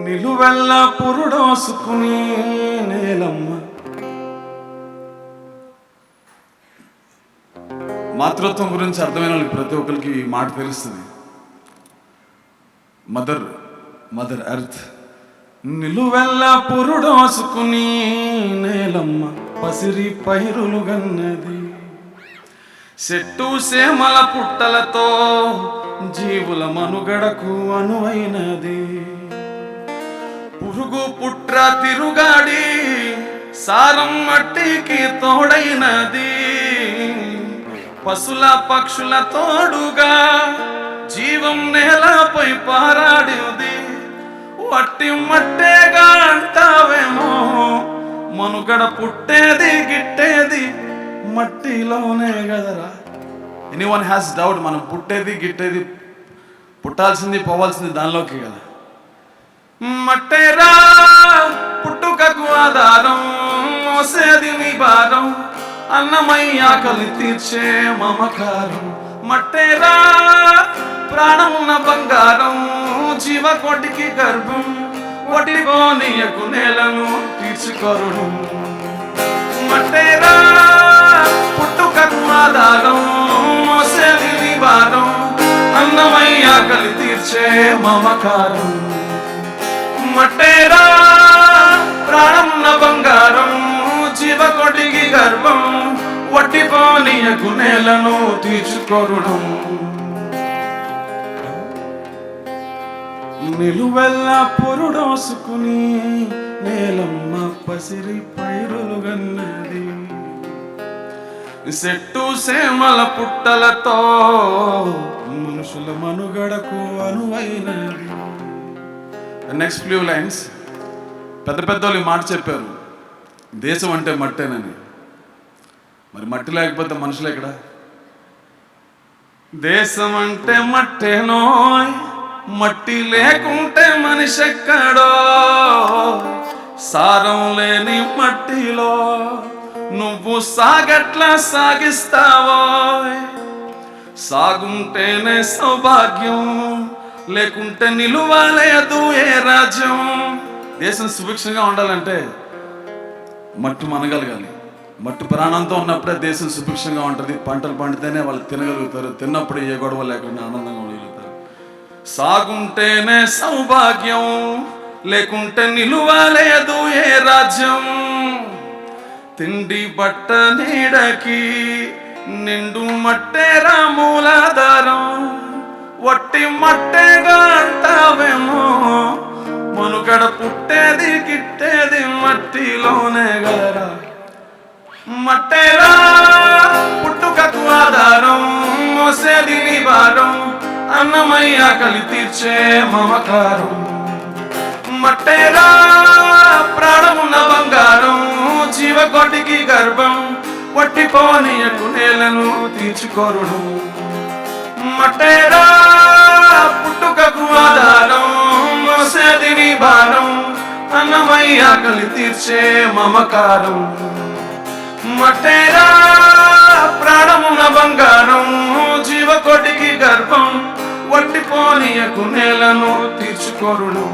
నిలువెల్ల పురుడోసుకుని నేలమ్మ. మాతృత్వం గురించి అర్థమైన వాళ్ళకి ప్రతి ఒక్కరికి ఈ మాట తెలుస్తుంది. మదర్ ఎర్త్ నిలువెల్ల పురుడోసుకుని నేలమ్మ పసిరి పైరులు గన్నది. చెట్టు సేమల పుట్టలతో జీవుల మనుగడకు అనువైనది. పురుగు పుట్ర తిరుగాడి సారం మట్టికి తోడైనది. పశుల పక్షుల తోడుగా జీవం నేలపై పారాడింది. వట్టి మట్టేగా అంటావేమో, మనుగడ పుట్టేది గిట్టేది మట్టిలోనే కదరా. ఎనీవన్ హ్యాస్ డౌట్, మనం పుట్టేది గిట్టేది పుట్టాల్సింది పోవాల్సింది దానిలోకి కదా. మట్టేరా పుట్టుకకు ఆధారం, మోసేది నీ భారం, అన్నమయ్య ఆకలి తీర్చే మమకారం. మట్టేరా ప్రాణమున్న బంగారం, జీవకోటికి గర్భం, వటికోనియకు నేలను తీర్చుకొరుడు. మట్టేరా పుట్టుకకు ఆధారం, మోసేది నీ భారం, అన్నమయ్య ఆకలి తీర్చే మమకారం. మట్టేరా ప్రాణమున్న బంగారం, జీవకోటికి గర్భం, వట్టిపోనీయకు నేలను తీర్చుకొరుడు. నిలువెల్ల పొరుడోసుకుని నేలమ్మ పసిరి పైరులు గన్నది. చెట్టు సేమల పుట్టలతో మనుషుల మనుగడకు అనువైనది. Next few lines. పెద్ద పెద్దోళ్ళు మాట చెప్పారు, దేశం అంటే మట్టేనని. మరి మట్టి లేకపోతే మనుషులు ఎక్కడ? దేశం అంటే మట్టేనో, మట్టి లేకుంటే మనిషి ఎక్కడో. సారం లేని మట్టిలో నువ్వు సాగట్లా సాగిస్తావో. సాగుంటేనే సౌభాగ్యం, లేకుంటే నిలువలేదు ఏ రాజ్యం. దేశం సుభిక్షంగా ఉండాలంటే మట్టు మనగలగాలి. మట్టు ప్రాణంతో ఉన్నప్పుడే దేశం సుభిక్షంగా ఉంటుంది. పంటలు పండితేనే వాళ్ళు తినగలుగుతారు. తిన్నప్పుడు ఏ గొడవ లేకుండా ఆనందంగా ఉండగలుగుతారు. సాగుంటేనే సౌభాగ్యం, లేకుంటే నిలువలేదు ఏ రాజ్యం. తిండి బట్ట నీడకి నిండు మట్టేరా మూలాధారం. వట్టి మట్టేగా అంటావేమో, మనుగడ పుట్టేది గిట్టేది మట్టిలోనే గలరా. మట్టేరా పుట్టుకకు ఆధారం, మోసేది నీ భారం, అన్నమయ్య ఆకలి తీర్చే మమకారం. మట్టేరా ప్రాణమున్న బంగారం, జీవకోటికి గర్భం, వట్టిపోనీయకు నేలను తీర్చుకొరుడు. మట్టేరా పుట్టుకకు ఆధారం, మోసేది నీ భారం, అన్నమయ్య ఆకలి తీర్చే మమకారం. మట్టేరా ప్రాణమున్న బంగారం, జీవకోటికి గర్భం, వట్టిపోనీయకు నేలను తీర్చుకొరుడు.